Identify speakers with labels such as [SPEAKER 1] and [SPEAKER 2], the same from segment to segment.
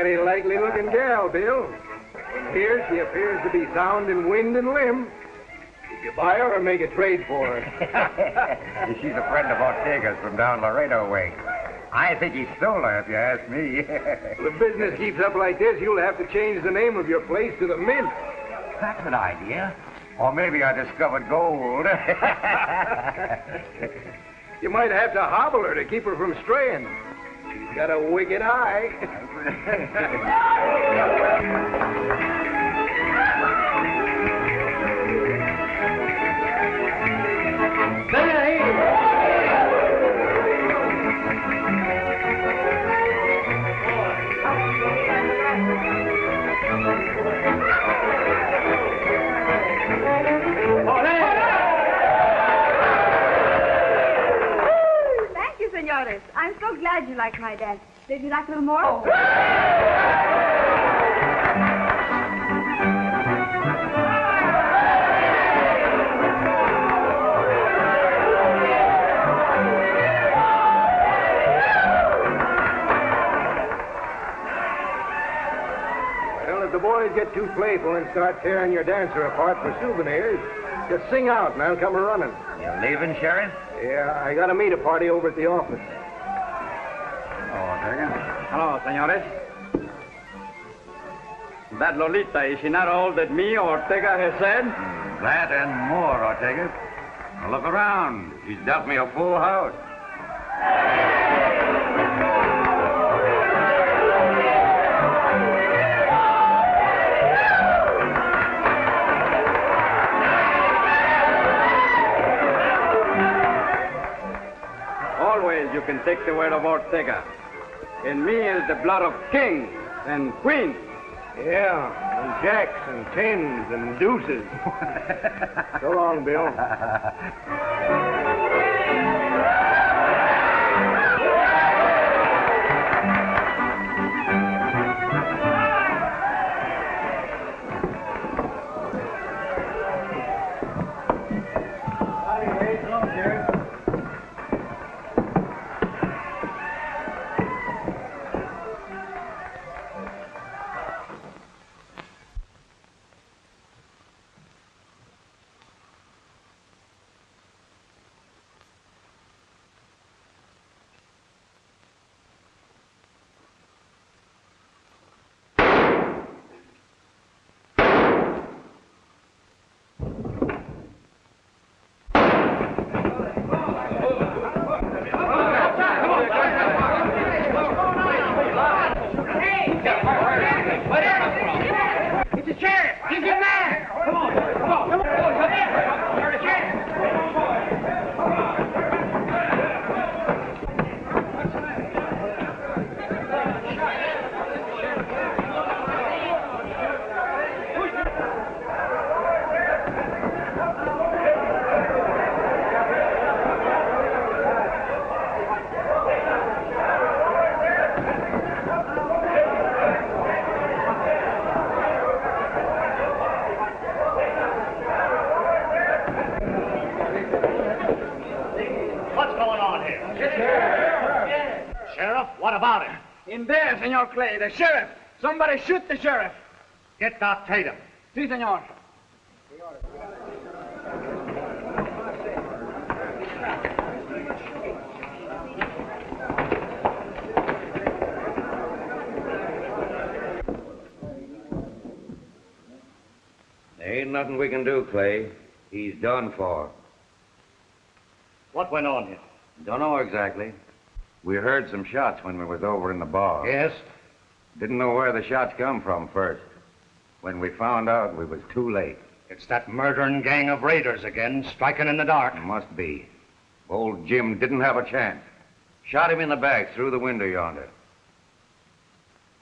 [SPEAKER 1] mighty likely-looking gal, Bill. From here, she appears to be sound in wind and limb. Did you buy her or make a trade for her?
[SPEAKER 2] She's a friend of Ortega's from down Laredo way. I think he stole her, if you ask me.
[SPEAKER 1] If the business keeps up like this, you'll have to change the name of your place to the Mint.
[SPEAKER 2] That's an idea. Or maybe I discovered gold.
[SPEAKER 1] You might have to hobble her to keep her from straying. She's got a wicked eye.
[SPEAKER 3] Senores, I'm so glad you liked my dance. Did you like a little more? Oh.
[SPEAKER 1] Well, if the boys get too playful and start tearing your dancer apart for souvenirs, just sing out and I'll come a-running.
[SPEAKER 2] You leaving, Sheriff?
[SPEAKER 1] Yeah, I got to meet a party over at the office.
[SPEAKER 2] Oh, Ortega.
[SPEAKER 4] Hello, senores. That Lolita, is she not all that me, Ortega, has said?
[SPEAKER 2] That and more, Ortega. Now look around. She's dealt me a full house.
[SPEAKER 4] You can take the word of Ortega. In me is the blood of kings and queens.
[SPEAKER 1] Yeah, and jacks and tens and deuces. So long, Bill.
[SPEAKER 4] In there, Senor Clay, the sheriff. Somebody shoot the sheriff.
[SPEAKER 2] Get Doc Tatum.
[SPEAKER 4] Si, senor.
[SPEAKER 2] There ain't nothing we can do, Clay. He's done for.
[SPEAKER 5] What went on here?
[SPEAKER 2] Don't know exactly. We heard some shots when we was over in the bar.
[SPEAKER 5] Yes?
[SPEAKER 2] Didn't know where the shots come from first. When we found out, we was too late.
[SPEAKER 5] It's that murdering gang of raiders again, striking in the dark.
[SPEAKER 2] Must be. Old Jim didn't have a chance. Shot him in the back through the window yonder.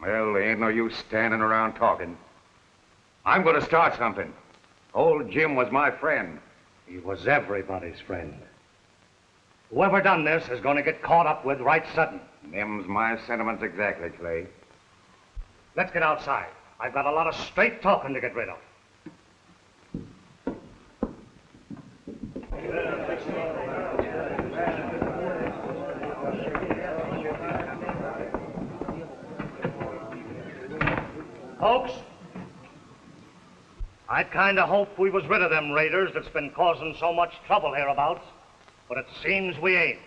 [SPEAKER 2] Well, there ain't no use standing around talking. I'm going to start something. Old Jim was my friend.
[SPEAKER 5] He was everybody's friend. Whoever done this is going to get caught up with right sudden.
[SPEAKER 2] Them's my sentiments exactly, Clay.
[SPEAKER 5] Let's get outside. I've got a lot of straight talking to get rid of. Folks, I kind of hoped we was rid of them raiders that's been causing so much trouble hereabouts, but it seems we ain't.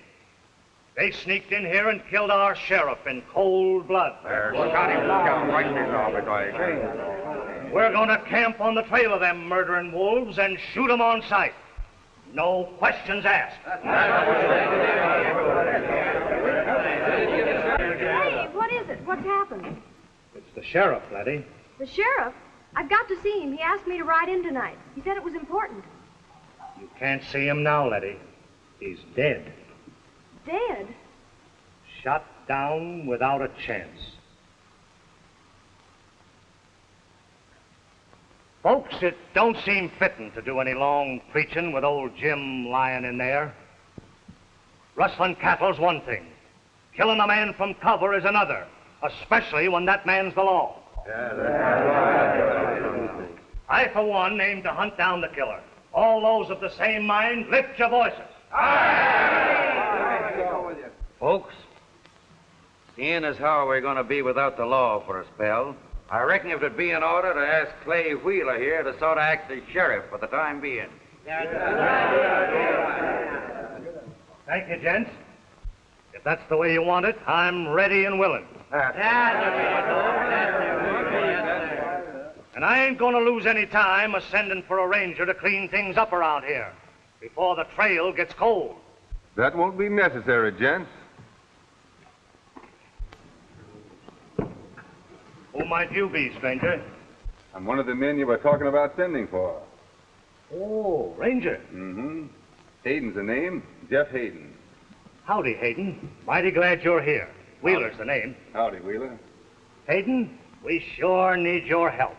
[SPEAKER 5] They sneaked in here and killed our sheriff in cold blood.
[SPEAKER 2] Shot him down right in his arm.
[SPEAKER 5] We're going to camp on the trail of them murdering wolves and shoot them on sight. No questions asked.
[SPEAKER 3] Hey, what is it? What's happened?
[SPEAKER 5] It's the sheriff, Letty.
[SPEAKER 3] The sheriff? I've got to see him. He asked me to ride in tonight. He said it was important.
[SPEAKER 5] You can't see him now, Letty. He's dead.
[SPEAKER 3] Dead?
[SPEAKER 5] Shot down without a chance. Folks, it don't seem fitting to do any long preaching with old Jim lying in there. Rustling cattle's one thing. Killing a man from cover is another, especially when that man's the law. I, for one, aim to hunt down the killer. All those of the same mind, lift your voices.
[SPEAKER 2] Folks, seeing as how we're going to be without the law for a spell, I reckon if it'd be in order to ask Clay Wheeler here to sort of act as sheriff for the time being.
[SPEAKER 5] Thank you, gents. If that's the way you want it, I'm ready and willing. And I ain't going to lose any time a-sending for a ranger to clean things up around here before the trail gets cold.
[SPEAKER 6] That won't be necessary, gents.
[SPEAKER 5] Who might you be, stranger?
[SPEAKER 6] I'm one of the men you were talking about sending for.
[SPEAKER 5] Oh, Ranger.
[SPEAKER 6] Mm-hmm. Hayden's the name, Jeff Hayden.
[SPEAKER 5] Howdy, Hayden. Mighty glad you're here. Wheeler's the name.
[SPEAKER 6] Howdy, Wheeler.
[SPEAKER 5] Hayden, we sure need your help.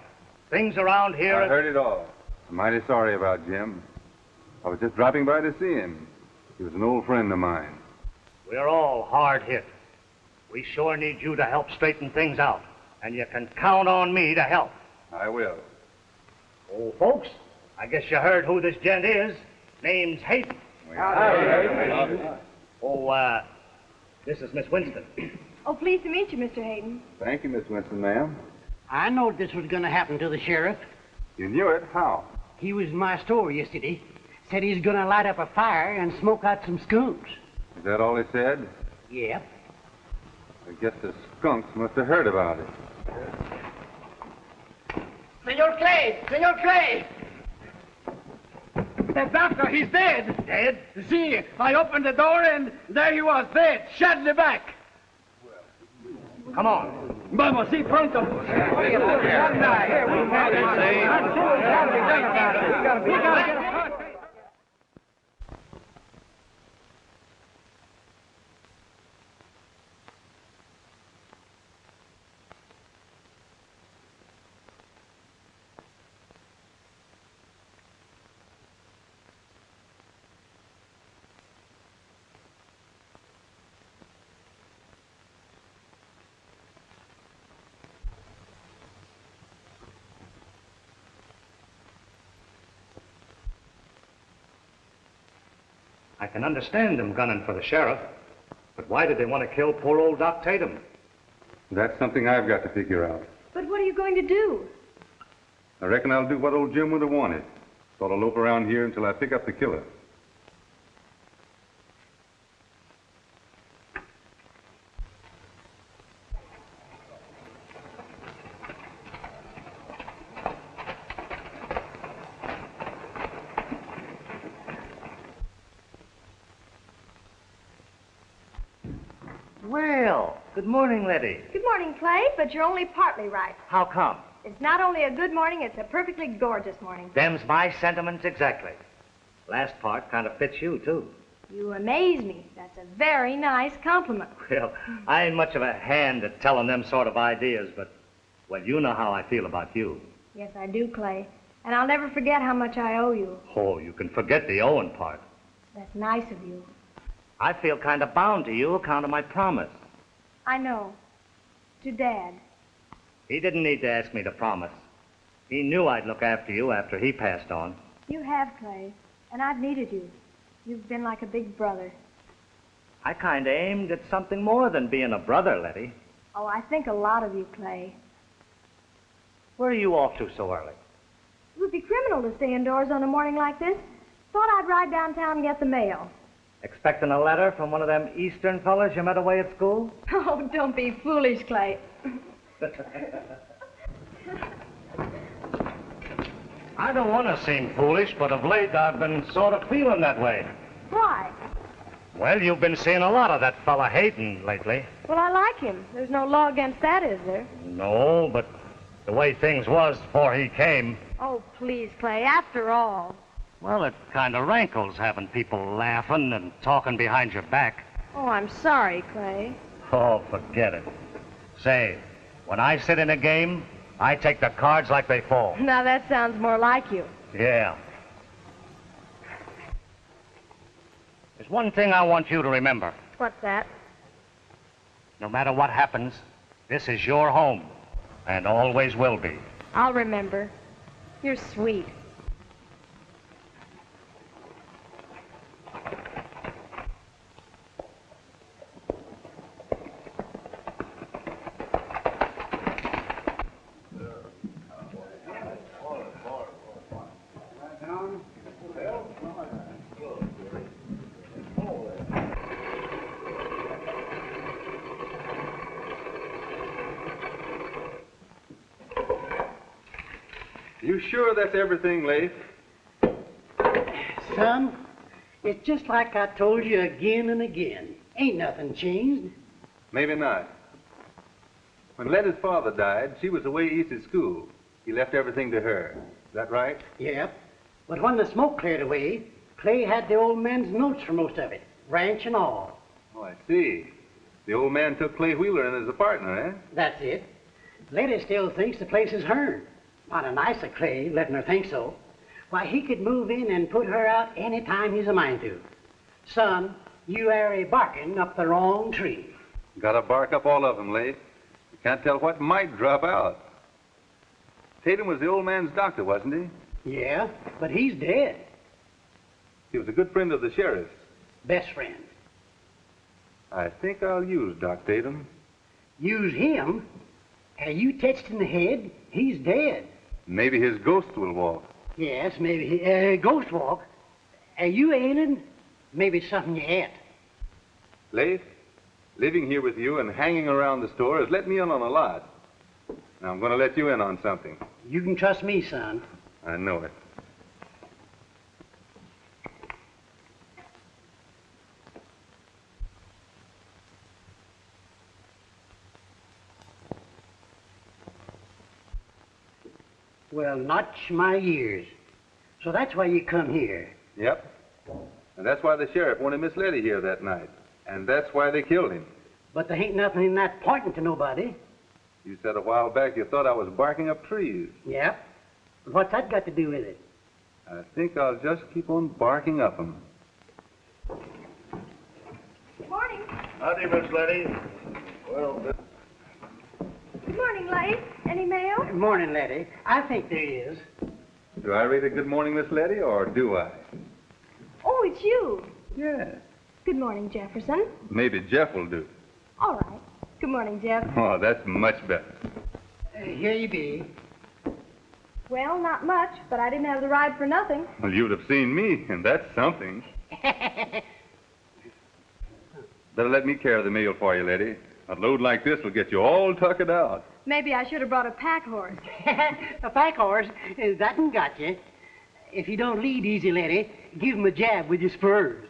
[SPEAKER 5] Things around here...
[SPEAKER 6] I heard it all. I'm mighty sorry about Jim. I was just dropping by to see him. He was an old friend of mine.
[SPEAKER 5] We're all hard hit. We sure need you to help straighten things out. And you can count on me to help.
[SPEAKER 6] I will.
[SPEAKER 5] Oh, folks, I guess you heard who this gent is. Name's Hayden. Oh, this is Miss Winston.
[SPEAKER 3] Oh, pleased to meet you, Mr. Hayden.
[SPEAKER 6] Thank you, Miss Winston, ma'am.
[SPEAKER 7] I knowed this was going to happen to the sheriff.
[SPEAKER 6] You knew it? How?
[SPEAKER 7] He was in my store yesterday. Said he's going to light up a fire and smoke out some skunks.
[SPEAKER 6] Is that all he said?
[SPEAKER 7] Yep.
[SPEAKER 6] I guess the skunks must have heard about it.
[SPEAKER 7] Senor Clay! Senor Clay!
[SPEAKER 1] The doctor, he's dead.
[SPEAKER 5] Dead?
[SPEAKER 1] See, I opened the door and there he was, dead, shot in the back.
[SPEAKER 5] Come on.
[SPEAKER 1] Vamos, sí, pronto.
[SPEAKER 5] I can understand them gunning for the sheriff, but why did they want to kill poor old Doc Tatum?
[SPEAKER 6] That's something I've got to figure out.
[SPEAKER 3] But what are you going to do?
[SPEAKER 6] I reckon I'll do what old Jim would have wanted. Sort of lope around here until I pick up the killer.
[SPEAKER 5] Well, good morning, Letty.
[SPEAKER 3] Good morning, Clay, but you're only partly right.
[SPEAKER 5] How come?
[SPEAKER 3] It's not only a good morning, it's a perfectly gorgeous morning.
[SPEAKER 5] Them's my sentiments exactly. Last part kind of fits you, too.
[SPEAKER 3] You amaze me. That's a very nice compliment.
[SPEAKER 5] Well, I ain't much of a hand at telling them sort of ideas, but, well, you know how I feel about you.
[SPEAKER 3] Yes, I do, Clay. And I'll never forget how much I owe you.
[SPEAKER 5] Oh, you can forget the owing part.
[SPEAKER 3] That's nice of you.
[SPEAKER 5] I feel kind of bound to you account of my promise.
[SPEAKER 3] I know. To Dad.
[SPEAKER 5] He didn't need to ask me to promise. He knew I'd look after you after he passed on.
[SPEAKER 3] You have, Clay. And I've needed you. You've been like a big brother.
[SPEAKER 5] I kind of aimed at something more than being a brother, Letty.
[SPEAKER 3] Oh, I think a lot of you, Clay.
[SPEAKER 5] Where are you off to so early?
[SPEAKER 3] It would be criminal to stay indoors on a morning like this. Thought I'd ride downtown and get the mail.
[SPEAKER 5] Expecting a letter from one of them Eastern fellas you met away at school?
[SPEAKER 3] Oh, don't be foolish, Clay.
[SPEAKER 5] I don't want to seem foolish, but of late I've been sort of feeling that way.
[SPEAKER 3] Why?
[SPEAKER 5] Well, you've been seeing a lot of that fella Hayden lately.
[SPEAKER 3] Well, I like him. There's no law against that, is there?
[SPEAKER 5] No, but the way things was before he came,
[SPEAKER 3] Oh, please, Clay, after all.
[SPEAKER 5] well, it kind of rankles having people laughing and talking behind your back.
[SPEAKER 3] Oh, I'm sorry, Clay.
[SPEAKER 5] Oh, forget it. Say, when I sit in a game, I take the cards like they fall.
[SPEAKER 3] Now, that sounds more like you.
[SPEAKER 5] Yeah. There's one thing I want you to remember.
[SPEAKER 3] What's that?
[SPEAKER 5] No matter what happens, this is your home, and always will be.
[SPEAKER 3] I'll remember. You're sweet.
[SPEAKER 6] You sure that's everything, Leif?
[SPEAKER 7] Son, it's just like I told you again and again. Ain't nothing changed.
[SPEAKER 6] Maybe not. When Letty's father died, she was away east at school. He left everything to her. Is that right?
[SPEAKER 7] Yep. But when the smoke cleared away, Clay had the old man's notes for most of it, ranch and all.
[SPEAKER 6] Oh, I see. The old man took Clay Wheeler in as a partner, eh?
[SPEAKER 7] That's it. Letty still thinks the place is hers. Not a nice of Clay, letting her think so. Why, he could move in and put her out any time he's a mind to. Son, you are barking up the wrong tree.
[SPEAKER 6] Gotta bark up all of them, Leif. You can't tell what might drop out. Tatum was the old man's doctor, wasn't he?
[SPEAKER 7] Yeah, but he's dead.
[SPEAKER 6] He was a good friend of the sheriff's.
[SPEAKER 7] Best friend.
[SPEAKER 6] I think I'll use Doc Tatum.
[SPEAKER 7] Use him? Are you touched in the head? He's dead.
[SPEAKER 6] Maybe his ghost will walk.
[SPEAKER 7] Yes, maybe ghost walk. Are you ailing? Maybe something you ate.
[SPEAKER 6] Leif, living here with you and hanging around the store has let me in on a lot. Now I'm going to let you in on something.
[SPEAKER 7] You can trust me, son.
[SPEAKER 6] I know it.
[SPEAKER 7] Well, notch my ears. So that's why you come here.
[SPEAKER 6] Yep. And that's why the sheriff wanted Miss Letty here that night. And that's why they killed him.
[SPEAKER 7] But there ain't nothing in that pointing to nobody.
[SPEAKER 6] You said a while back you thought I was barking up trees.
[SPEAKER 7] Yep. But what's that got to do with it?
[SPEAKER 6] I think I'll just keep on barking up them.
[SPEAKER 3] Good morning.
[SPEAKER 5] Howdy, Miss Letty. Well,
[SPEAKER 3] Good morning, Leif. Any mail?
[SPEAKER 7] Morning, Letty. I think there is.
[SPEAKER 6] Do I read a good morning, Miss Letty, or do I?
[SPEAKER 3] Oh, it's you.
[SPEAKER 6] Yeah.
[SPEAKER 3] Good morning, Jefferson.
[SPEAKER 6] Maybe Jeff will do.
[SPEAKER 3] All right. Good morning, Jeff.
[SPEAKER 6] Oh, that's much better.
[SPEAKER 7] Here you be.
[SPEAKER 3] Well, not much, but I didn't have the ride for nothing.
[SPEAKER 6] Well, you'd have seen me, and that's something. Better let me carry the mail for you, Letty. A load like this will get you all tuckered out.
[SPEAKER 3] Maybe I should have brought a pack horse.
[SPEAKER 7] A pack horse? That one got you. If you don't lead easy, Letty, give him a jab with your spurs.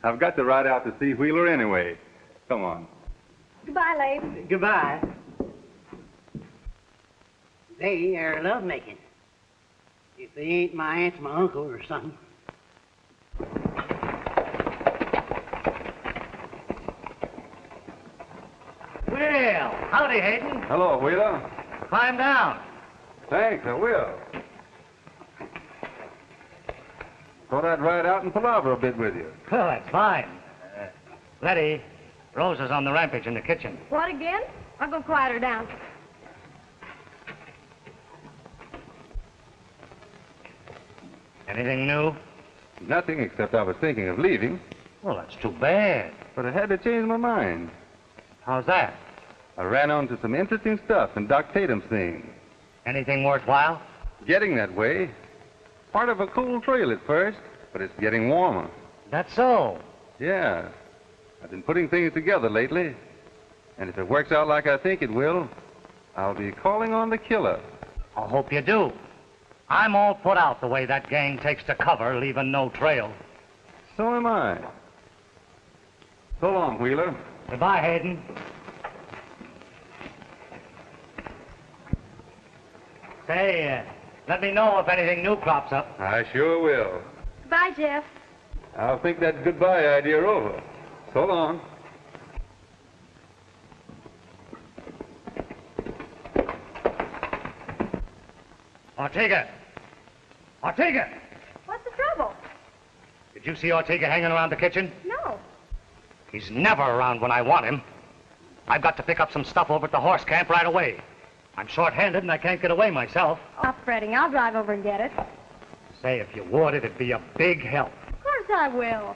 [SPEAKER 6] I've got to ride out to see Wheeler anyway. Come on.
[SPEAKER 3] Goodbye, Leif.
[SPEAKER 7] Goodbye. They are lovemaking. If they ain't my aunt's my uncle or something.
[SPEAKER 5] well, howdy, Hayden.
[SPEAKER 6] Hello, Wheeler.
[SPEAKER 5] Climb down.
[SPEAKER 6] Thanks, I will. Thought I'd ride out and palaver a bit with you.
[SPEAKER 5] Well, that's fine. Letty, Rose is on the rampage in the kitchen.
[SPEAKER 3] What again? I'll go quiet her down.
[SPEAKER 5] Anything new?
[SPEAKER 6] Nothing except I was thinking of leaving,
[SPEAKER 5] Well, that's too bad.
[SPEAKER 6] but I had to change my mind.
[SPEAKER 5] How's that?
[SPEAKER 6] I ran onto some interesting stuff in Doc Tatum's thing.
[SPEAKER 5] Anything worthwhile?
[SPEAKER 6] Getting that way. Part of a cool trail at first, but it's getting warmer.
[SPEAKER 5] That's so.
[SPEAKER 6] Yeah. I've been putting things together lately. And if it works out like I think it will, I'll be calling on the killer.
[SPEAKER 5] I hope you do. I'm all put out the way that gang takes to cover, leaving no trail.
[SPEAKER 6] So am I. So long, Wheeler.
[SPEAKER 5] Goodbye, Hayden. Say, let me know if anything new crops up.
[SPEAKER 6] I sure will.
[SPEAKER 3] Goodbye, Jeff.
[SPEAKER 6] I'll think that goodbye idea over. So long.
[SPEAKER 5] Ortega! Ortega!
[SPEAKER 3] What's the trouble?
[SPEAKER 5] Did you see Ortega hanging around the kitchen?
[SPEAKER 3] No.
[SPEAKER 5] He's never around when I want him. I've got to pick up some stuff over at the horse camp right away. I'm short-handed and I can't get away myself.
[SPEAKER 3] Stop fretting. I'll drive over and get it.
[SPEAKER 5] Say, if you would, it'd be a big help.
[SPEAKER 3] Of course I will.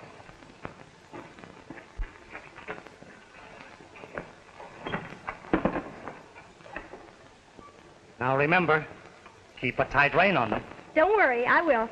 [SPEAKER 5] Now remember, keep a tight rein on them.
[SPEAKER 3] Don't worry, I will.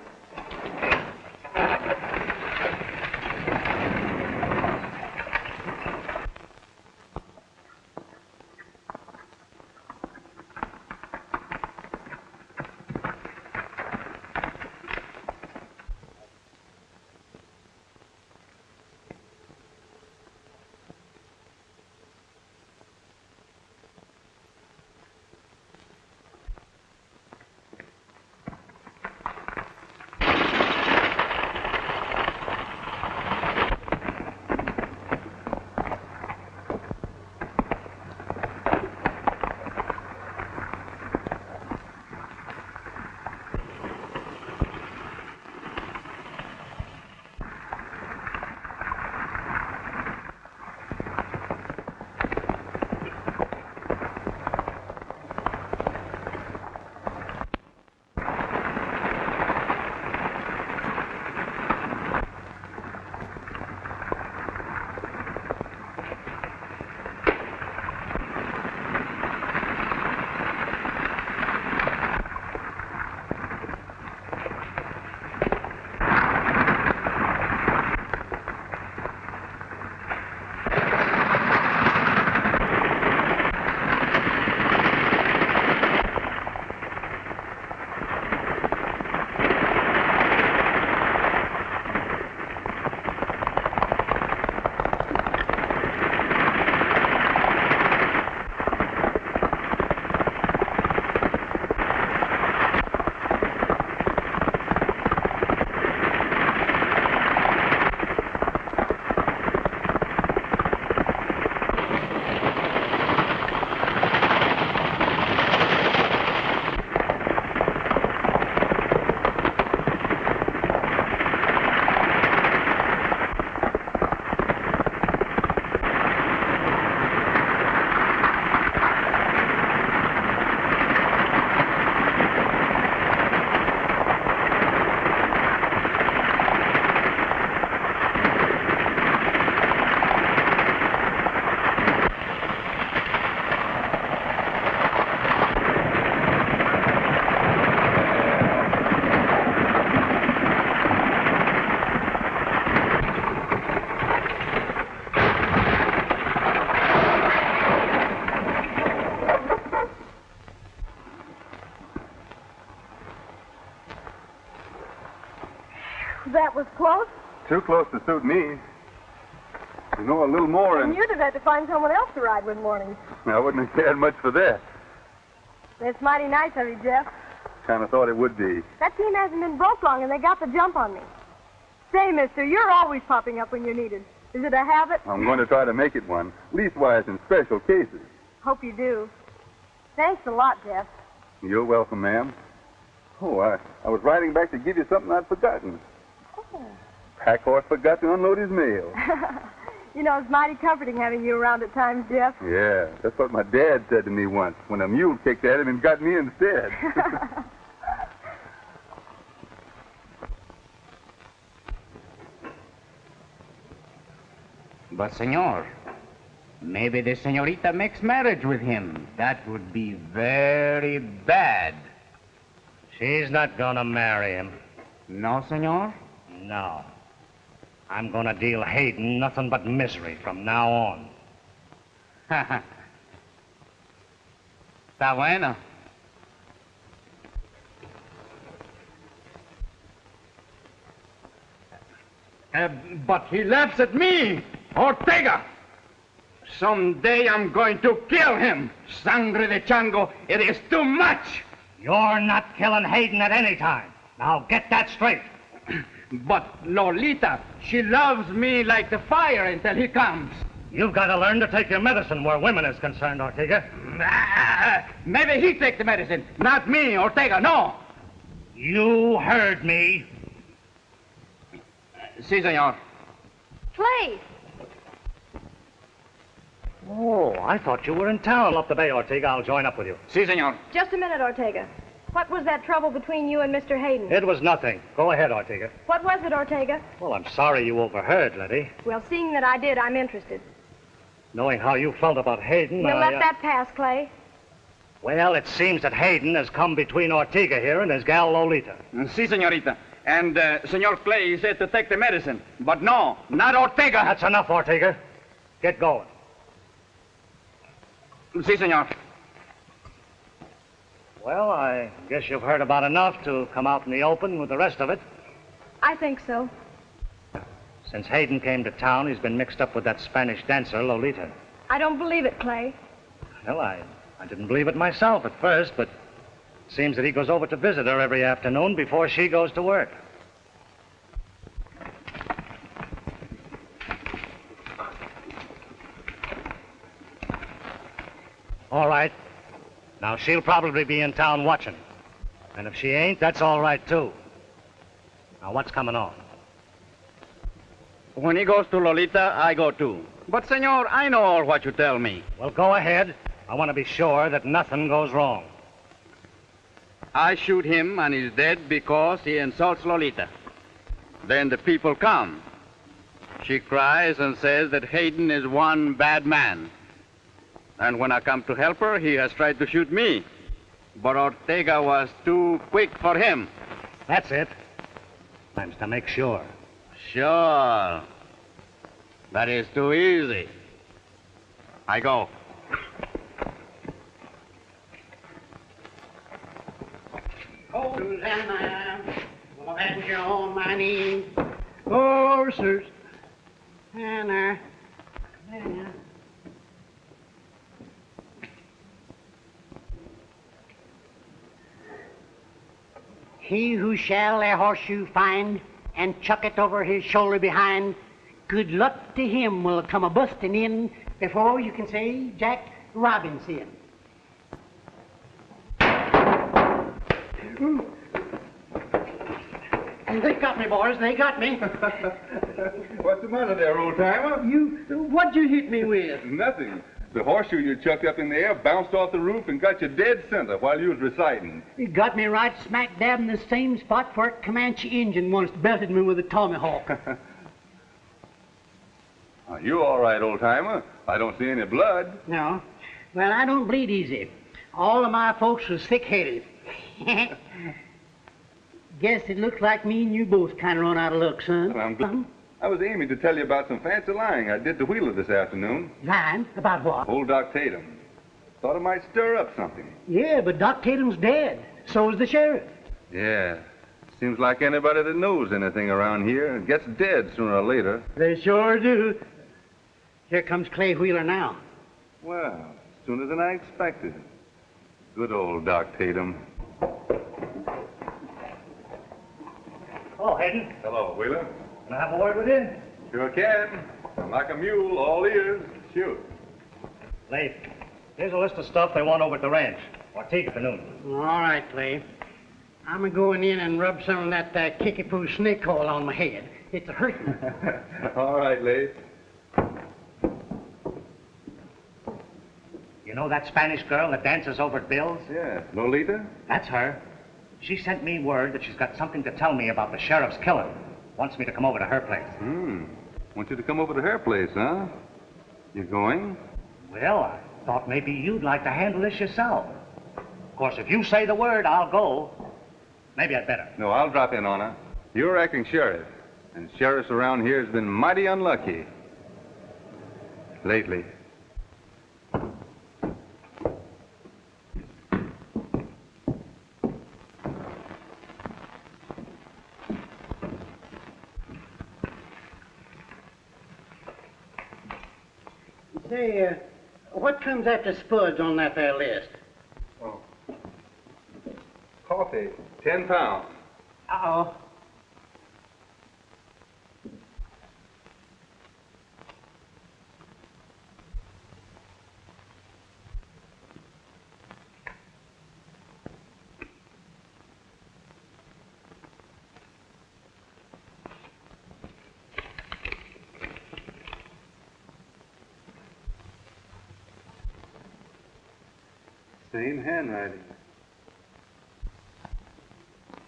[SPEAKER 3] That was close.
[SPEAKER 6] Too close to suit me. You know, a little more
[SPEAKER 3] And you'd have had to find someone else to ride with mornings.
[SPEAKER 6] I wouldn't have cared much for that.
[SPEAKER 3] That's mighty nice of you, Jeff.
[SPEAKER 6] Kind of thought it would be.
[SPEAKER 3] That team hasn't been broke long, and they got the jump on me. Say, mister, you're always popping up when you're needed. Is it a habit?
[SPEAKER 6] I'm going to try to make it one, leastwise in special cases.
[SPEAKER 3] Hope you do. Thanks a lot, Jeff.
[SPEAKER 6] You're welcome, ma'am. Oh, I was riding back to give you something I'd forgotten.
[SPEAKER 3] Oh.
[SPEAKER 6] Pack horse forgot to unload his mail.
[SPEAKER 3] You know, it's mighty comforting having you around at times, Jeff.
[SPEAKER 6] Yeah, that's what my dad said to me once when a mule kicked at him and got me instead.
[SPEAKER 2] But, senor,
[SPEAKER 8] Maybe the senorita makes marriage with him. That would be very bad.
[SPEAKER 5] She's not gonna marry him.
[SPEAKER 8] No, senor?
[SPEAKER 5] No. I'm gonna deal Hayden nothing but misery from now on.
[SPEAKER 8] Está bueno.
[SPEAKER 4] But he laughs at me, Ortega. Someday I'm going to kill him. Sangre de chango, it is too much.
[SPEAKER 5] You're not killing Hayden at any time. Now get that straight.
[SPEAKER 4] But Lolita, she loves me like the fire until he comes.
[SPEAKER 5] You've got to learn to take your medicine where women is concerned, Ortega.
[SPEAKER 4] Maybe he take the medicine, not me, Ortega, no.
[SPEAKER 5] You heard me.
[SPEAKER 4] Si, senor.
[SPEAKER 3] Clay!
[SPEAKER 5] Oh, I thought you were in town. Up the bay, Ortega. I'll join up with you.
[SPEAKER 4] Si, senor.
[SPEAKER 3] Just a minute, Ortega. What was that trouble between you and Mr. Hayden?
[SPEAKER 5] It was nothing. Go ahead, Ortega.
[SPEAKER 3] What was it, Ortega?
[SPEAKER 5] Well, I'm sorry you overheard, Letty.
[SPEAKER 3] Well, seeing that I did, I'm interested.
[SPEAKER 5] Knowing how you felt about Hayden,
[SPEAKER 3] We'll let that pass, Clay.
[SPEAKER 5] Well, it seems that Hayden has come between Ortega here and his gal Lolita.
[SPEAKER 4] Si, senorita. And Senor Clay said to take the medicine. But no, not Ortega.
[SPEAKER 5] That's enough, Ortega. Get going.
[SPEAKER 4] Si, senor.
[SPEAKER 5] Well, I guess you've heard about enough to come out in the open with the rest of it.
[SPEAKER 3] I think so.
[SPEAKER 5] Since Hayden came to town, he's been mixed up with that Spanish dancer, Lolita.
[SPEAKER 3] I don't believe it, Clay.
[SPEAKER 5] Well, I didn't believe it myself at first, but it seems that he goes over to visit her every afternoon before she goes to work. All right. Now, she'll probably be in town watching. And if she ain't, that's all right, too. Now, what's coming on?
[SPEAKER 4] When he goes to Lolita, I go too. But, senor, I know all what you tell me.
[SPEAKER 5] Well, go ahead. I want to be sure that nothing goes wrong.
[SPEAKER 4] I shoot him and he's dead because he insults Lolita. Then the people come. She cries and says that Hayden is one bad man. And when I come to help her, he has tried to shoot me. But Ortega was too quick for him.
[SPEAKER 5] That's it. Time's to make sure.
[SPEAKER 4] Sure. That is too easy. I go.
[SPEAKER 7] Oh, Susanna, will avenge you on my knees. Oh, Susanna. He who shall a horseshoe find and chuck it over his shoulder behind, good luck to him will come a busting in before you can say Jack Robinson. They got me, boys. They got me.
[SPEAKER 6] What's the matter there, old-timer?
[SPEAKER 7] What'd you hit me with?
[SPEAKER 6] Nothing. The horseshoe you chucked up in the air bounced off the roof and got you dead center while you was reciting.
[SPEAKER 7] It got me right smack dab in the same spot where Comanche Injun once belted me with a tomahawk.
[SPEAKER 6] You all right, old-timer. I don't see any blood.
[SPEAKER 7] No. Well, I don't bleed easy. All of my folks was thick-headed. Guess it looks like me and you both kind of run out of luck, son.
[SPEAKER 6] Well, I'm glad. I was aiming to tell you about some fancy lying I did to Wheeler this afternoon.
[SPEAKER 7] Lying? About what?
[SPEAKER 6] Old Doc Tatum. Thought it might stir up something.
[SPEAKER 7] Yeah, but Doc Tatum's dead. So is the sheriff.
[SPEAKER 6] Yeah. Seems like anybody that knows anything around here gets dead sooner or later.
[SPEAKER 7] They sure do. Here comes Clay Wheeler now.
[SPEAKER 6] Well, sooner than I expected. Good old Doc Tatum.
[SPEAKER 5] Hello, Hayden.
[SPEAKER 6] Hello, Wheeler.
[SPEAKER 5] Can I have a word with you?
[SPEAKER 6] Sure can. I'm like a mule, all ears. Shoot.
[SPEAKER 5] Leif, here's a list of stuff they want over at the ranch. Ortega for noon.
[SPEAKER 7] All right, Clay. I'm going in and rub some of that kickapoo snake oil on my head. It's hurting.
[SPEAKER 6] All right, Leif.
[SPEAKER 5] You know that Spanish girl that dances over at Bill's?
[SPEAKER 6] Yeah. Lolita?
[SPEAKER 5] That's her. She sent me word that she's got something to tell me about the sheriff's killing. Wants me to come over to her place.
[SPEAKER 6] Want you to come over to her place, huh? You going?
[SPEAKER 5] Well, I thought maybe you'd like to handle this yourself. Of course, if you say the word, I'll go. Maybe I'd better.
[SPEAKER 6] No, I'll drop in on her. You're acting sheriff, and sheriffs around here has been mighty unlucky lately.
[SPEAKER 7] Say, what comes after spuds on that there list?
[SPEAKER 6] Oh. Coffee, 10 pounds.
[SPEAKER 7] Uh-oh.
[SPEAKER 6] Same handwriting.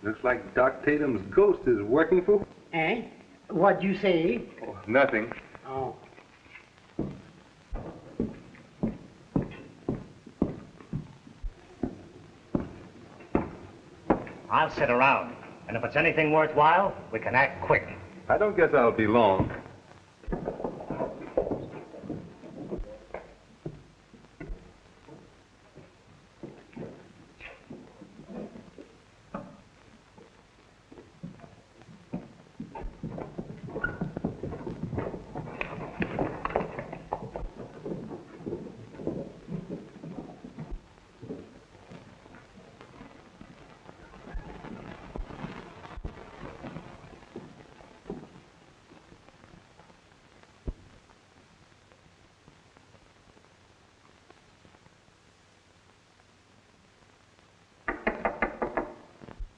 [SPEAKER 6] Looks like Doc Tatum's ghost is working for...
[SPEAKER 7] Eh? What'd you say?
[SPEAKER 6] Oh, nothing.
[SPEAKER 7] Oh.
[SPEAKER 5] I'll sit around. And if it's anything worthwhile, we can act quick.
[SPEAKER 6] I don't guess I'll be long.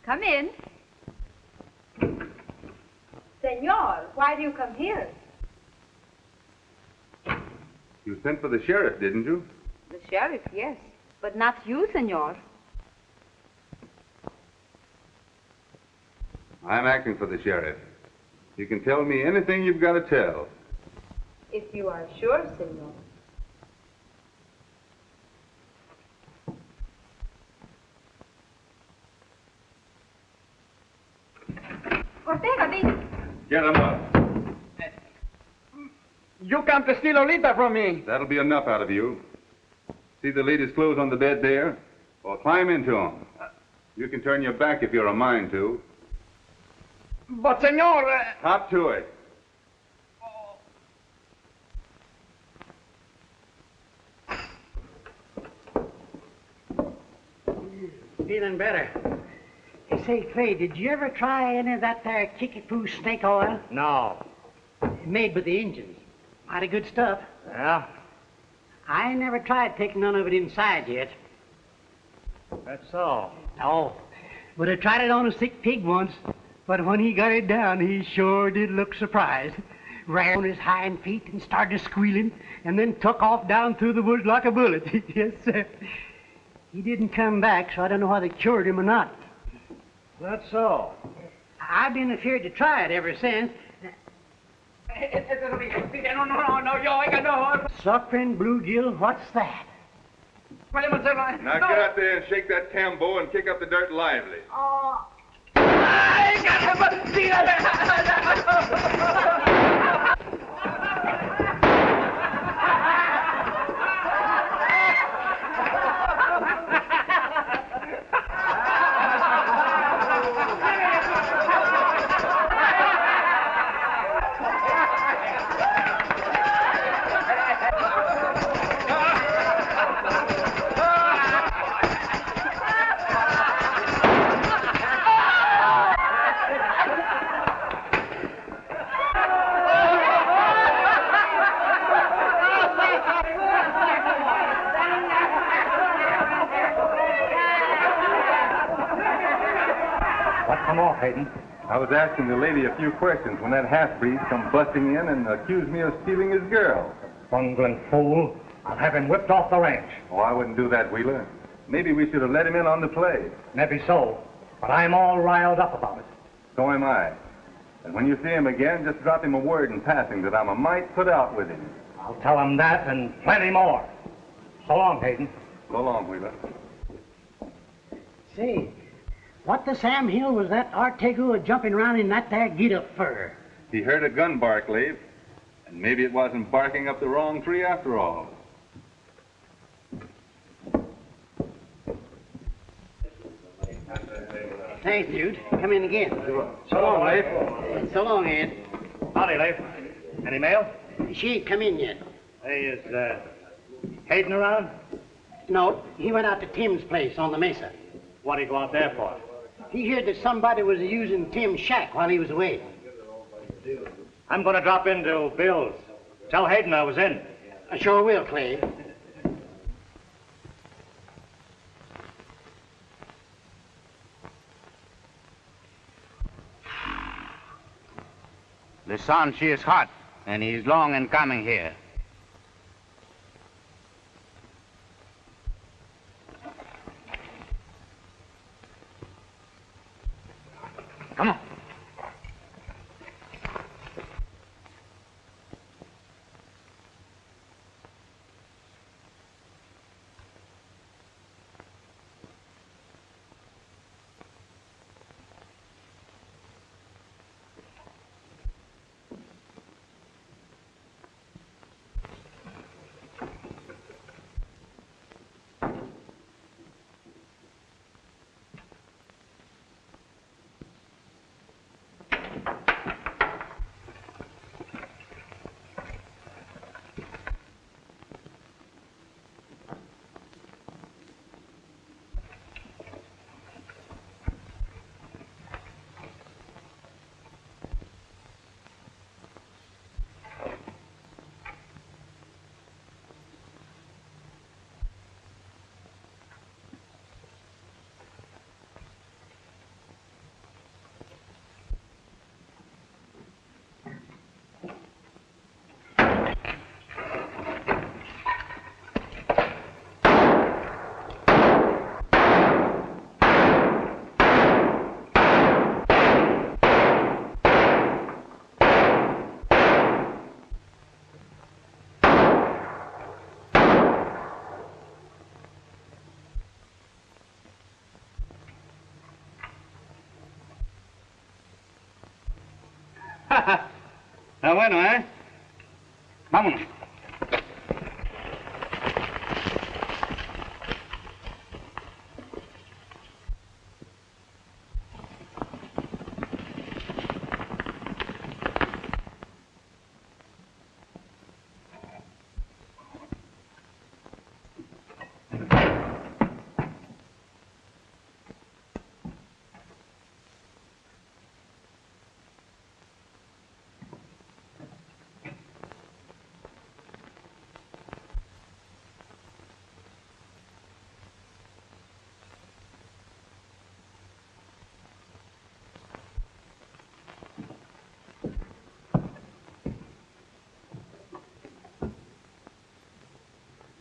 [SPEAKER 3] Come in. Senor, why do you come here?
[SPEAKER 6] You sent for the sheriff, didn't you?
[SPEAKER 3] The sheriff, yes. But not you, senor.
[SPEAKER 6] I'm acting for the sheriff. You can tell me anything you've got to tell.
[SPEAKER 3] If you are sure, senor. Ortego,
[SPEAKER 6] Get him up.
[SPEAKER 8] You come to steal Lolita from me.
[SPEAKER 6] That'll be enough out of you. See the lady's clothes on the bed there? Well, climb into them. You can turn your back if you're a mind to.
[SPEAKER 8] But, senor...
[SPEAKER 6] Hop to it.
[SPEAKER 7] Feeling better. Hey, say, Clay, did you ever try any of that there kickapoo snake oil?
[SPEAKER 5] No.
[SPEAKER 7] Made by the Indians. Mighty good stuff.
[SPEAKER 5] Yeah?
[SPEAKER 7] I ain't never tried taking none of it inside yet.
[SPEAKER 5] That's so.
[SPEAKER 7] Oh, but I tried it on a sick pig once. But when he got it down, he sure did look surprised. Ran on his hind feet and started squealing, and then took off down through the woods like a bullet. Yes, sir. He didn't come back, so I don't know whether they cured him or not.
[SPEAKER 5] That's so.
[SPEAKER 7] I've been afraid to try it ever since. Suffering bluegill, what's that?
[SPEAKER 6] Now get out there and shake that tambo and kick up the dirt lively.
[SPEAKER 5] Hayden?
[SPEAKER 6] I was asking the lady a few questions when that half-breed come busting in and accused me of stealing his girl.
[SPEAKER 5] Bungling fool. I'll have him whipped off the ranch.
[SPEAKER 6] Oh, I wouldn't do that, Wheeler. Maybe we should have let him in on the play.
[SPEAKER 5] Maybe so, but I'm all riled up about it.
[SPEAKER 6] So am I. And when you see him again, just drop him a word in passing that I'm a mite put out with him.
[SPEAKER 5] I'll tell him that and plenty more. So long, Hayden.
[SPEAKER 6] So long, Wheeler.
[SPEAKER 7] Say, what the Sam Hill was that Ortego jumping around in that there get-up for?
[SPEAKER 6] He heard a gun bark, Leif. And maybe it wasn't barking up the wrong tree after all.
[SPEAKER 7] Thanks, Jude. Come in again.
[SPEAKER 5] So long, Leif.
[SPEAKER 7] So long, Ed.
[SPEAKER 5] Howdy, Leif. Any mail?
[SPEAKER 7] She ain't come in yet.
[SPEAKER 5] Hey, is Hayden around?
[SPEAKER 7] No, he went out to Tim's place on the mesa.
[SPEAKER 5] What'd he go out there for?
[SPEAKER 7] He heard that somebody was using Tim's shack while he was away.
[SPEAKER 5] I'm going to drop into Bill's. Tell Hayden I was in.
[SPEAKER 7] I sure will, Clay.
[SPEAKER 8] The sun, she is hot, and he is long in coming here. Come on.
[SPEAKER 4] Ah, bueno, ¿eh? Vámonos.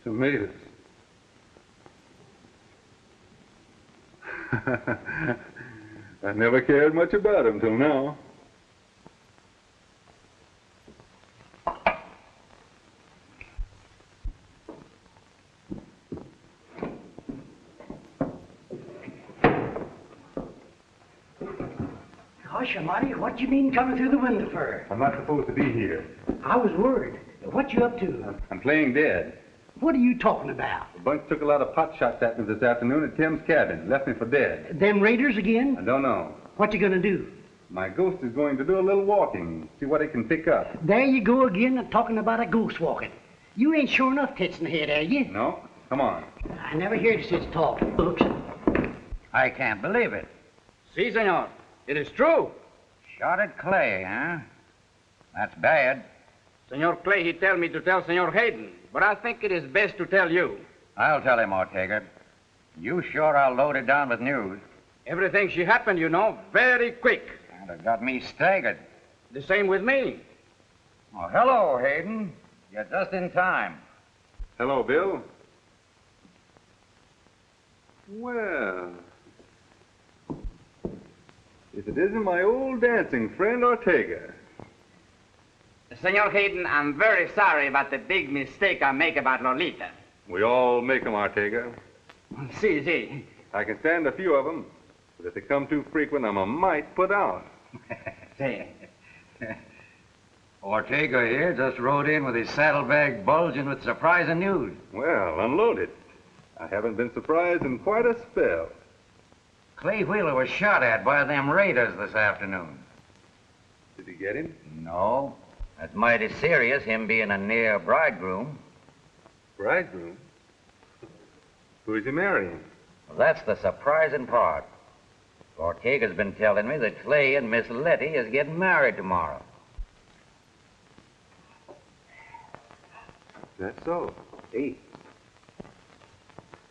[SPEAKER 6] Tomatoes. I never cared much about them till now.
[SPEAKER 7] Gosh almighty, what you mean coming through the window for?
[SPEAKER 6] I'm not supposed to be here.
[SPEAKER 7] I was worried. What you up to?
[SPEAKER 6] I'm playing dead.
[SPEAKER 7] What are you talking about?
[SPEAKER 6] A bunch took a lot of pot shots at me this afternoon at Tim's cabin. Left me for dead.
[SPEAKER 7] Them raiders again?
[SPEAKER 6] I don't know.
[SPEAKER 7] What you gonna do?
[SPEAKER 6] My ghost is going to do a little walking, see what it can pick up.
[SPEAKER 7] There you go again, talking about a ghost walking. You ain't sure enough tits in the head, are you?
[SPEAKER 6] No? Come on.
[SPEAKER 7] I never heard such talk. Looks.
[SPEAKER 2] I can't believe it.
[SPEAKER 4] Si, senor. It is true.
[SPEAKER 2] Shot at Clay, huh? That's bad.
[SPEAKER 4] Senor Clay, he tell me to tell Senor Hayden, but I think it is best to tell you.
[SPEAKER 2] I'll tell him, Ortega. You sure are loaded down with news.
[SPEAKER 4] Everything she happened, you know, very quick.
[SPEAKER 2] And it got me staggered.
[SPEAKER 4] The same with me.
[SPEAKER 2] Oh, hello, Hayden. You're just in time.
[SPEAKER 6] Hello, Bill. Well, if it isn't my old dancing friend Ortega.
[SPEAKER 8] Senor Hayden, I'm very sorry about the big mistake I make about Lolita.
[SPEAKER 6] We all make 'em, Ortega.
[SPEAKER 8] Si.
[SPEAKER 6] I can stand a few of 'em, but if they come too frequent, I'm a mite put out.
[SPEAKER 8] Si.
[SPEAKER 2] Ortega here just rode in with his saddlebag bulging with surprising news.
[SPEAKER 6] Well, unload it. I haven't been surprised in quite a spell.
[SPEAKER 2] Clay Wheeler was shot at by them raiders this afternoon.
[SPEAKER 6] Did he get him?
[SPEAKER 2] No. That's mighty serious, him being a near bridegroom.
[SPEAKER 6] Bridegroom? Who's he marrying?
[SPEAKER 2] Well, that's the surprising part. Ortega's been telling me that Clay and Miss Letty is getting married tomorrow.
[SPEAKER 6] That's so. Hey.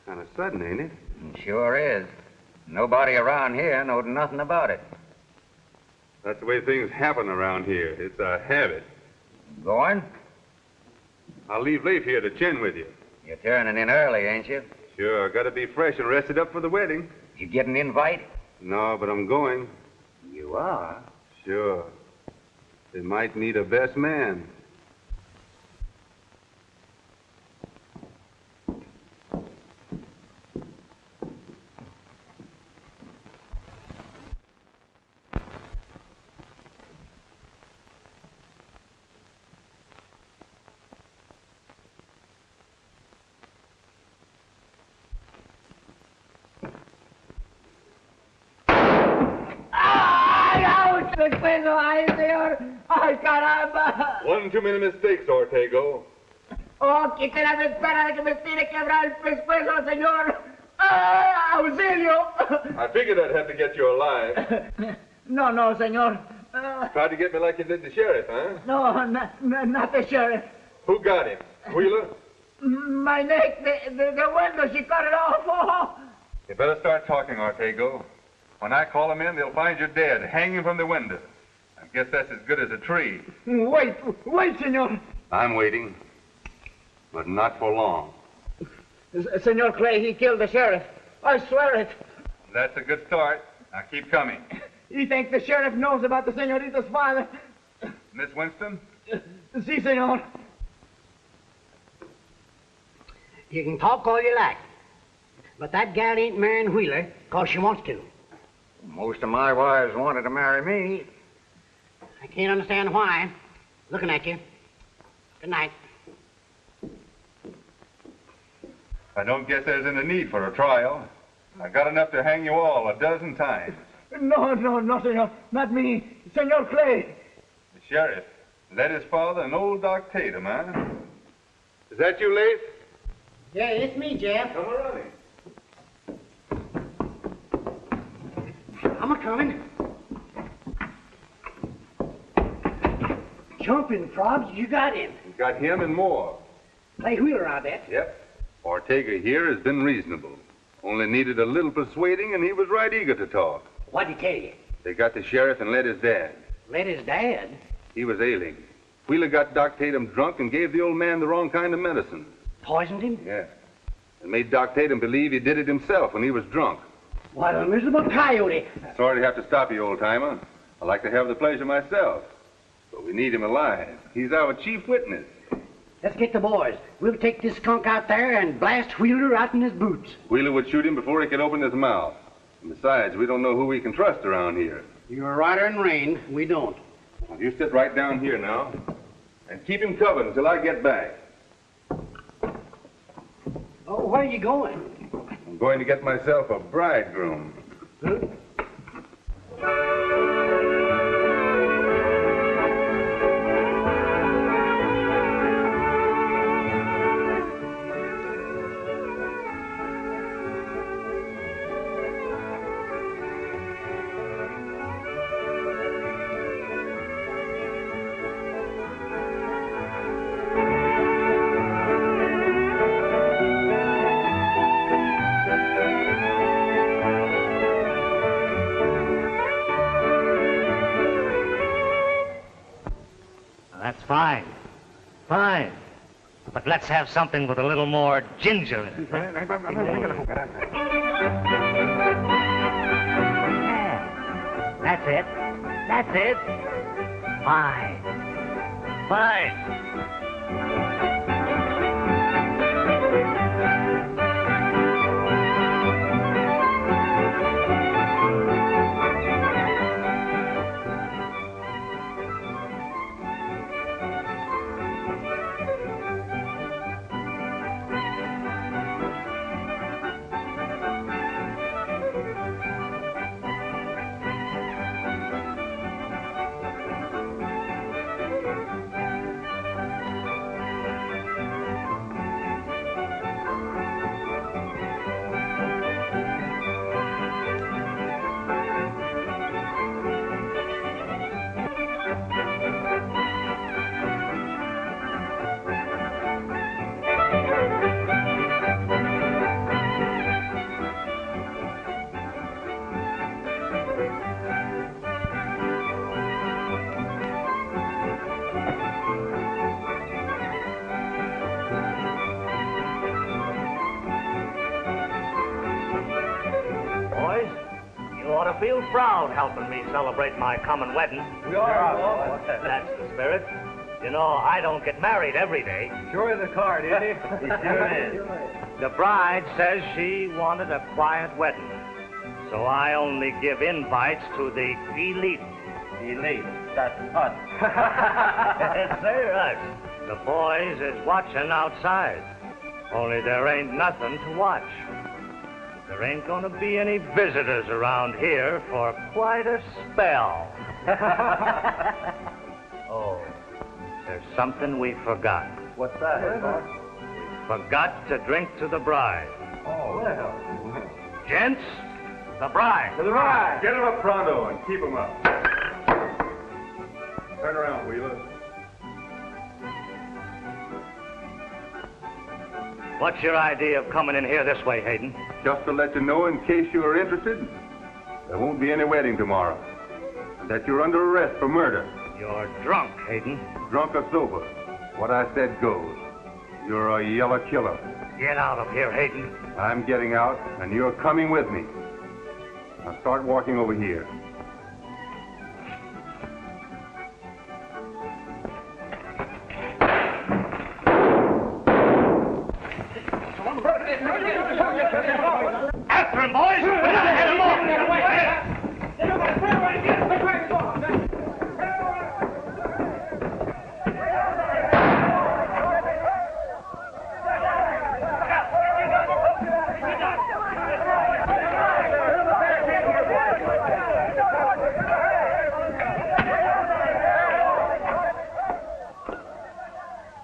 [SPEAKER 6] Kind of sudden, ain't it?
[SPEAKER 2] It sure is. Nobody around here knows nothing about it.
[SPEAKER 6] That's the way things happen around here. It's a habit.
[SPEAKER 2] Going?
[SPEAKER 6] I'll leave Leif here to chin with you.
[SPEAKER 2] You're turning in early, ain't you?
[SPEAKER 6] Sure, gotta be fresh and rested up for the wedding.
[SPEAKER 2] You get an invite?
[SPEAKER 6] No, but I'm going.
[SPEAKER 2] You are?
[SPEAKER 6] Sure. They might need a best man.
[SPEAKER 9] ¡Ay, señor! ¡Ay, caramba!
[SPEAKER 6] One too many mistakes, Ortego.
[SPEAKER 9] ¡Oh, quisiera me espera de que me tire quebrar el pescuezo, señor! ¡Ah, auxilio!
[SPEAKER 6] I figured I'd have to get you alive.
[SPEAKER 9] No, señor.
[SPEAKER 6] Tried to get me like you did the sheriff, huh?
[SPEAKER 9] No, not the sheriff.
[SPEAKER 6] Who got him? Wheeler?
[SPEAKER 9] My neck, the window, she cut it off. Oh.
[SPEAKER 6] You better start talking, Ortego. When I call them in, they'll find you dead, hanging from the window. I guess that's as good as a tree.
[SPEAKER 9] Wait, senor.
[SPEAKER 6] I'm waiting, but not for long.
[SPEAKER 9] Senor Clay, he killed the sheriff. I swear it.
[SPEAKER 6] That's a good start. Now keep coming.
[SPEAKER 9] You think the sheriff knows about the senorita's father?
[SPEAKER 6] Miss Winston?
[SPEAKER 9] Si, senor.
[SPEAKER 7] You can talk all you like, but that gal ain't marrying Wheeler because she wants to.
[SPEAKER 2] Most of my wives wanted to marry me.
[SPEAKER 7] I can't understand why. Looking at you. Good night.
[SPEAKER 6] I don't guess there's any need for a trial. I got enough to hang you all a dozen times.
[SPEAKER 9] No, senor. Not me. Senor Clay.
[SPEAKER 6] The sheriff. Letty's father and old Doc Tatum, huh? Is that you, Leif?
[SPEAKER 7] Yeah, it's me, Jeff.
[SPEAKER 6] Come running.
[SPEAKER 7] I'm a-coming. Jumping frogs, you got him.
[SPEAKER 6] We got him and more.
[SPEAKER 7] Clay Wheeler, I bet.
[SPEAKER 6] Yep. Ortega here has been reasonable. Only needed a little persuading, and he was right eager to talk.
[SPEAKER 7] What'd he tell you?
[SPEAKER 6] They got the sheriff and Letty's dad.
[SPEAKER 7] Letty's dad?
[SPEAKER 6] He was ailing. Wheeler got Doc Tatum drunk and gave the old man the wrong kind of medicine.
[SPEAKER 7] Poisoned him?
[SPEAKER 6] Yeah. And made Doc Tatum believe he did it himself when he was drunk.
[SPEAKER 7] What a miserable coyote.
[SPEAKER 6] Sorry to have to stop you, old-timer. I'd like to have the pleasure myself. But we need him alive. He's our chief witness.
[SPEAKER 7] Let's get the boys. We'll take this skunk out there and blast Wheeler out in his boots.
[SPEAKER 6] Wheeler would shoot him before he could open his mouth. And besides, we don't know who we can trust around here.
[SPEAKER 7] You're rider in rain. We don't.
[SPEAKER 6] Well, you sit right down here now. And keep him covered until I get back.
[SPEAKER 7] Oh, where are you going?
[SPEAKER 6] I'm going to get myself a bridegroom.
[SPEAKER 7] Huh?
[SPEAKER 5] That's fine. Fine. But let's have something with a little more ginger in it. Yeah, that's it. That's it. Fine. Fine. Feel proud helping me celebrate my coming wedding.
[SPEAKER 1] We are.
[SPEAKER 5] That's the spirit. You know, I don't get married every day.
[SPEAKER 1] Sure is a card, isn't it?
[SPEAKER 5] He sure is. The bride says she wanted a quiet wedding, so I only give invites to the elite.
[SPEAKER 2] Elite? That's us.
[SPEAKER 5] Yes, sir, us. The boys is watching outside. Only there ain't nothing to watch. There ain't gonna be any visitors around here for quite a spell. Oh, there's something we forgot.
[SPEAKER 1] What's that?
[SPEAKER 5] Forgot to drink to the bride.
[SPEAKER 1] Oh, well.
[SPEAKER 5] Gents, the bride.
[SPEAKER 1] To the bride.
[SPEAKER 6] Get him up pronto and keep him up. Turn around, Wheeler.
[SPEAKER 5] What's your idea of coming in here this way, Hayden?
[SPEAKER 6] Just to let you know, in case you are interested, there won't be any wedding tomorrow. And that you're under arrest for murder.
[SPEAKER 5] You're drunk, Hayden.
[SPEAKER 6] Drunk or sober. What I said goes. You're a yellow killer.
[SPEAKER 5] Get out of here, Hayden.
[SPEAKER 6] I'm getting out, and you're coming with me. Now start walking over here.
[SPEAKER 5] After him, boys! We're not head him off!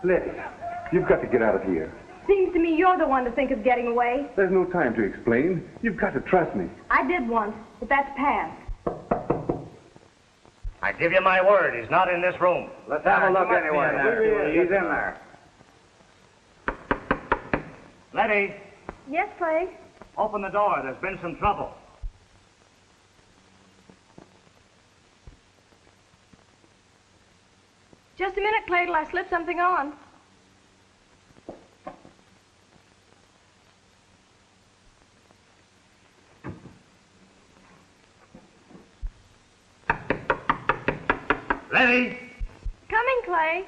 [SPEAKER 6] Letty, you've got to get out of here.
[SPEAKER 3] Seems to me you're the one to think of getting away.
[SPEAKER 6] There's no time to explain. You've got to trust me.
[SPEAKER 3] I did once, but that's past.
[SPEAKER 5] I give you my word, he's not in this room.
[SPEAKER 2] Let's have a look anyway. He's in there.
[SPEAKER 5] Letty,
[SPEAKER 3] Yes, Clay?
[SPEAKER 5] open the door. There's been some trouble.
[SPEAKER 3] Just a minute, Clay, till I slip something on.
[SPEAKER 5] Letty!
[SPEAKER 3] Coming, Clay.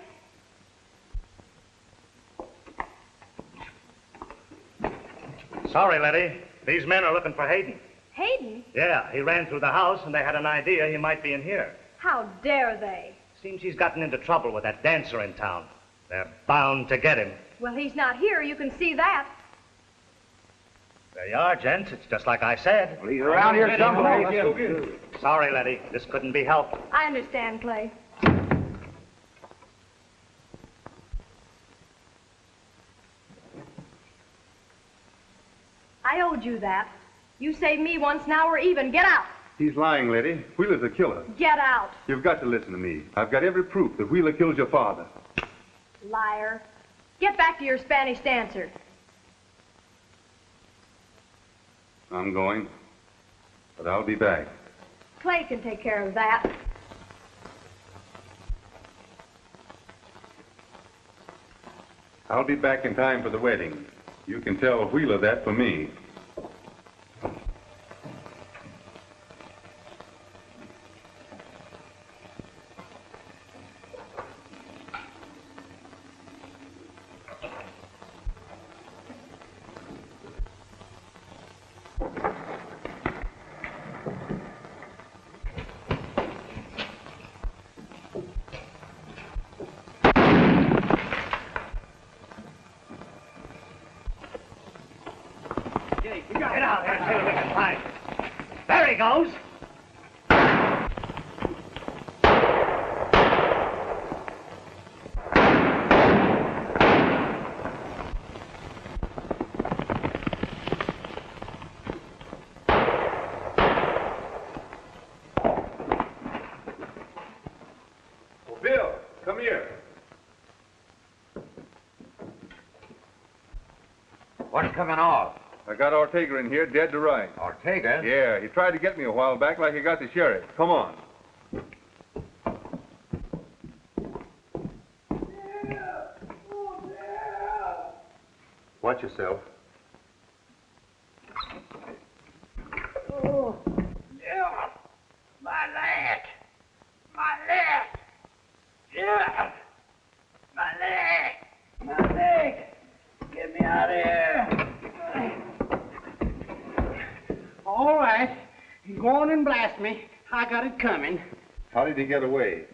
[SPEAKER 5] Sorry, Letty. These men are looking for Hayden.
[SPEAKER 3] Hayden?
[SPEAKER 5] Yeah, he ran through the house, and they had an idea he might be in here.
[SPEAKER 3] How dare they?
[SPEAKER 5] Seems he's gotten into trouble with that dancer in town. They're bound to get him.
[SPEAKER 3] Well, he's not here. You can see that.
[SPEAKER 5] There you are, gents. It's just like I said.
[SPEAKER 2] Well, he's around here someplace.
[SPEAKER 5] Sorry, Letty. This couldn't be helped.
[SPEAKER 3] I understand, Clay. I owed you that. You saved me once, now we're even. Get out.
[SPEAKER 6] He's lying, Letty. Wheeler's a killer.
[SPEAKER 3] Get out.
[SPEAKER 6] You've got to listen to me. I've got every proof that Wheeler killed your father.
[SPEAKER 3] Liar. Get back to your Spanish dancer.
[SPEAKER 6] I'm going, but I'll be back.
[SPEAKER 3] Clay can take care of that.
[SPEAKER 6] I'll be back in time for the wedding. You can tell Wheeler that for me.
[SPEAKER 7] goes.
[SPEAKER 6] Bill, come here.
[SPEAKER 2] What's coming off?
[SPEAKER 6] I got Ortega in here, dead to rights.
[SPEAKER 2] Ortega?
[SPEAKER 6] Yeah, he tried to get me a while back like he got the sheriff. Come on. Watch yourself.
[SPEAKER 9] Oh, yeah. My leg. My leg. Yeah. My leg. My leg. Get me out of here.
[SPEAKER 7] All right. Go on and blast me. I got it coming.
[SPEAKER 6] How did he get away?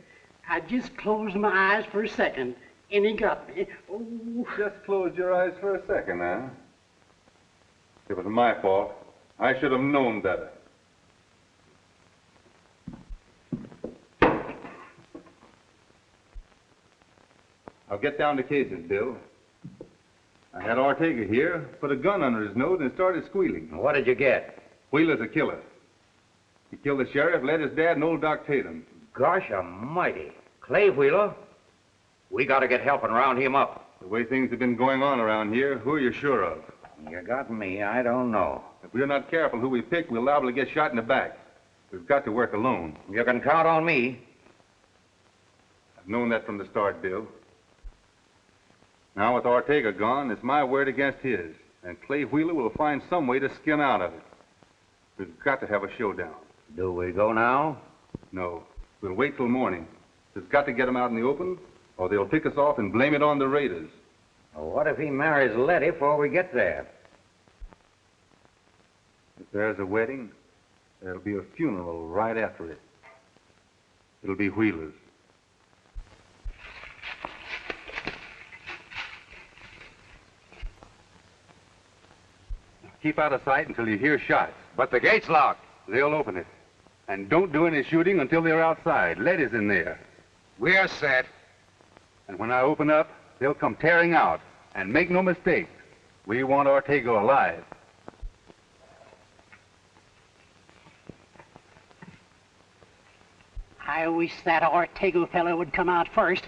[SPEAKER 7] I just closed my eyes for a second, and he got me. Oh.
[SPEAKER 6] Just closed your eyes for a second, huh? It was my fault. I should have known better. I'll get down to cases, Bill. I had Ortega here, put a gun under his nose, and started squealing.
[SPEAKER 2] What did you get?
[SPEAKER 6] Wheeler's a killer. He killed the sheriff, led his dad, and old Doc Tatum.
[SPEAKER 2] Gosh almighty. Clay Wheeler? We got to get help and round him up.
[SPEAKER 6] The way things have been going on around here, who are you sure of?
[SPEAKER 2] You got me. I don't know.
[SPEAKER 6] If we're not careful who we pick, we're liable to get shot in the back. We've got to work alone.
[SPEAKER 2] You can count on me.
[SPEAKER 6] I've known that from the start, Bill. Now with Ortega gone, it's my word against his. And Clay Wheeler will find some way to skin out of it. We've got to have a showdown.
[SPEAKER 2] Do we go now?
[SPEAKER 6] No. We'll wait till morning. We've got to get them out in the open, or they'll pick us off and blame it on the raiders.
[SPEAKER 2] Well, what if he marries Letty before we get there?
[SPEAKER 6] If there's a wedding, there'll be a funeral right after it. It'll be Wheeler's. Keep out of sight until you hear shots.
[SPEAKER 2] But the gate's locked.
[SPEAKER 6] They'll open it. And don't do any shooting until they're outside. Letty's in there.
[SPEAKER 2] We're set.
[SPEAKER 6] And when I open up, they'll come tearing out. And make no mistake, we want Ortega alive.
[SPEAKER 7] I wish that Ortego fellow would come out first.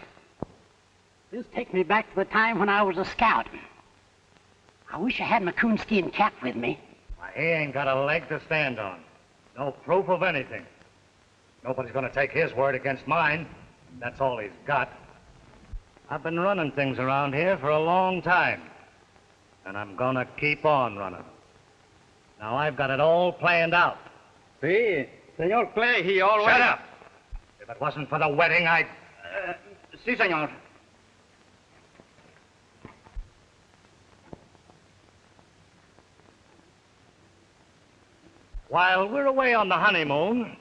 [SPEAKER 7] This takes me back to the time when I was a scout. I wish I had my coonskin cap with me.
[SPEAKER 5] Why, he ain't got a leg to stand on. No proof of anything. Nobody's going to take his word against mine. That's all he's got. I've been running things around here for a long time. And I'm going to keep on running. Now, I've got it all planned out.
[SPEAKER 4] Sí, señor Clay, he always...
[SPEAKER 5] Shut up! If it wasn't for the wedding, I'd...
[SPEAKER 4] Sí, señor.
[SPEAKER 5] While we're away on the honeymoon,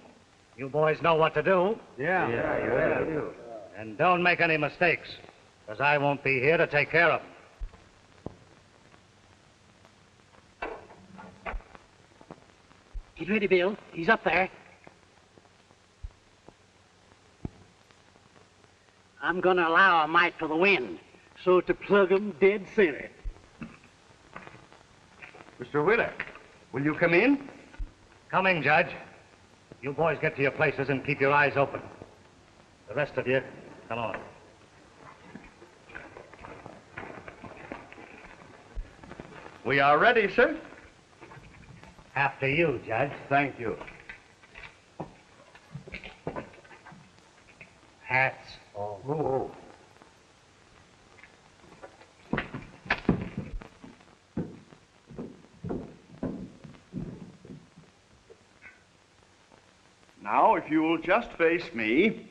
[SPEAKER 5] you boys know what to do.
[SPEAKER 4] Yeah.
[SPEAKER 2] Yeah, you do.
[SPEAKER 5] And don't make any mistakes, because I won't be here to take care of them.
[SPEAKER 7] Get ready, Bill. He's up there. I'm going to allow a mite for the wind, so to plug 'em dead center.
[SPEAKER 4] Mr. Wheeler, will you come in?
[SPEAKER 5] Coming, Judge. You boys get to your places and keep your eyes open. The rest of you, come on.
[SPEAKER 4] We are ready, sir.
[SPEAKER 5] After you, Judge.
[SPEAKER 4] Thank you.
[SPEAKER 5] Hats off.
[SPEAKER 4] Oh. Now, if you will just face me.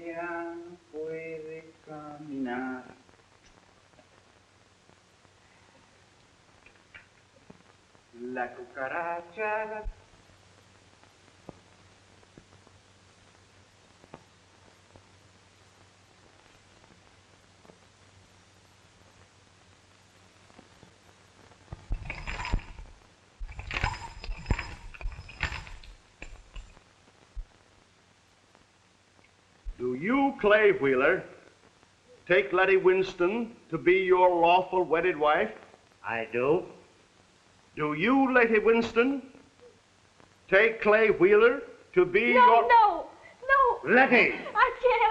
[SPEAKER 4] Ya puede caminar. La cucaracha.
[SPEAKER 10] you, Clay Wheeler, take Letty Winston to be your lawful wedded wife?
[SPEAKER 5] I do.
[SPEAKER 10] Do you, Letty Winston, take Clay Wheeler to be your...
[SPEAKER 3] No!
[SPEAKER 5] Letty!
[SPEAKER 3] I can't.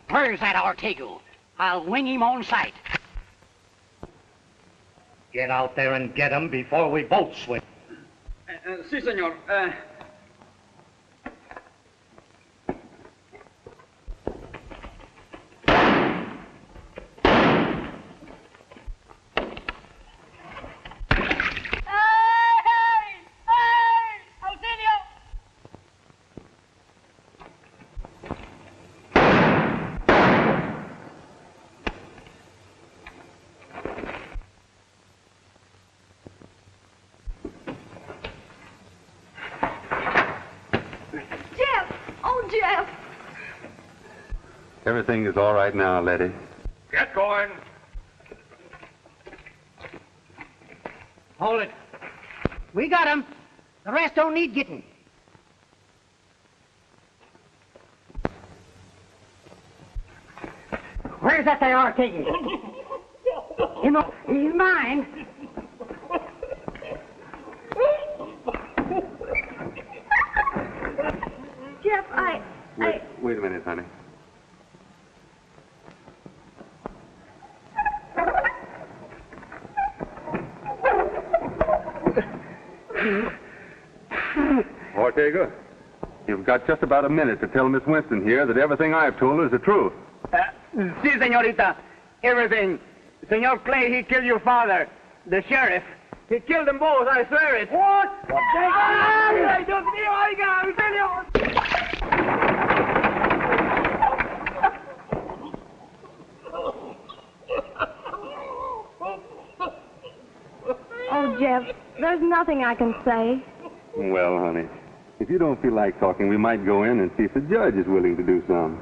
[SPEAKER 7] Where's that Ortego? I'll wing him on sight.
[SPEAKER 5] Get out there and get him before we both swing.
[SPEAKER 4] Sí, señor.
[SPEAKER 3] Jeff!
[SPEAKER 6] Everything is all right now, Letty.
[SPEAKER 1] Get going.
[SPEAKER 7] Hold it. We got him. The rest don't need getting. Where's that they are taking? He's mine.
[SPEAKER 3] Jeff,
[SPEAKER 6] Wait a minute, honey. Ortega, you've got just about a minute to tell Miss Winston here that everything I've told her is the truth.
[SPEAKER 8] Sí, señorita. Everything. Senor Clay, he killed your father. The sheriff. He killed them both, I swear it. What? ¡Ay, Dios mío, oiga, auxilio!
[SPEAKER 3] Oh, Jeff, there's nothing I can say.
[SPEAKER 6] Well, honey, if you don't feel like talking, we might go in and see if the judge is willing to do some.